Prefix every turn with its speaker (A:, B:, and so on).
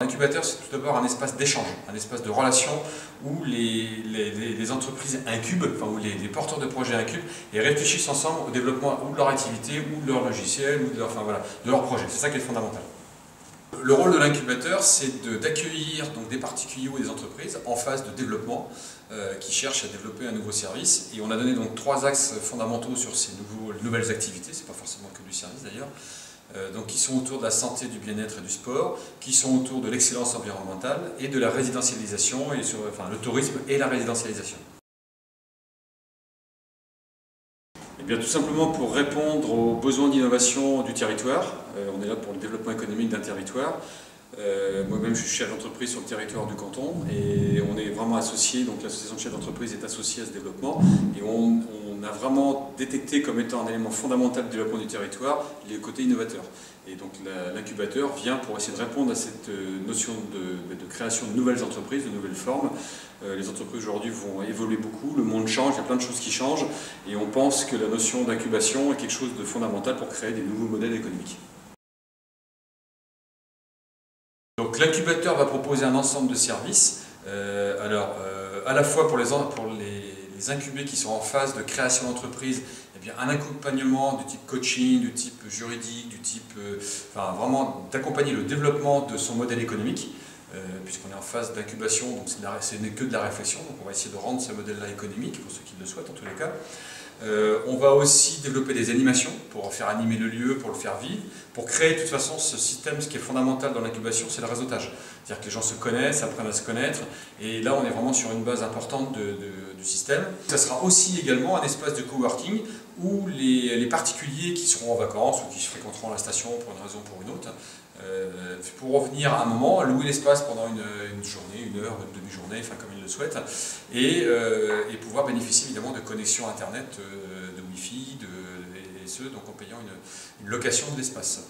A: L'incubateur, c'est tout d'abord un espace d'échange, un espace de relation où les entreprises incubent, enfin où les porteurs de projets incubent et réfléchissent ensemble au développement ou de leur activité, ou de leur logiciel, ou de leur, enfin, voilà, de leur projet. C'est ça qui est fondamental. Le rôle de l'incubateur, c'est d'accueillir des particuliers ou des entreprises en phase de développement qui cherchent à développer un nouveau service. Et on a donné donc 3 axes fondamentaux sur ces nouvelles activités, c'est pas forcément que du service d'ailleurs, donc qui sont autour de la santé, du bien-être et du sport, qui sont autour de l'excellence environnementale et de la résidentialisation, et enfin le tourisme et la résidentialisation. Eh bien, tout simplement pour répondre aux besoins d'innovation du territoire. On est là pour le développement économique d'un territoire. Moi-même, je suis chef d'entreprise sur le territoire du canton et on est vraiment associé, donc l'association de chefs d'entreprise est associée à ce développement et on a vraiment détecté comme étant un élément fondamental du développement du territoire les côtés innovateurs. Et donc l'incubateur vient pour essayer de répondre à cette notion de création de nouvelles entreprises, de nouvelles formes. Les entreprises aujourd'hui vont évoluer beaucoup, le monde change, il y a plein de choses qui changent et on pense que la notion d'incubation est quelque chose de fondamental pour créer des nouveaux modèles économiques. Donc l'incubateur va proposer un ensemble de services, à la fois pour les incubés qui sont en phase de création d'entreprise, eh bien un accompagnement du type coaching, du type juridique, du type, enfin vraiment d'accompagner le développement de son modèle économique, puisqu'on est en phase d'incubation, donc ce n'est que de la réflexion, donc on va essayer de rendre ce modèle-là économique, pour ceux qui le souhaitent en tous les cas. On va aussi développer des animations pour faire animer le lieu, pour le faire vivre, pour créer de toute façon ce système. Ce qui est fondamental dans l'incubation, c'est le réseautage. C'est-à-dire que les gens se connaissent, apprennent à se connaître, et là on est vraiment sur une base importante du système. Ça sera aussi également un espace de coworking où les particuliers qui seront en vacances ou qui fréquenteront la station pour une raison ou pour une autre, pourront venir à un moment, louer l'espace pendant une journée, une heure, une demi-journée, enfin comme ils le souhaitent, et pouvoir bénéficier évidemment de connexions internet, de Wi-Fi, et ce donc en payant une location de l'espace.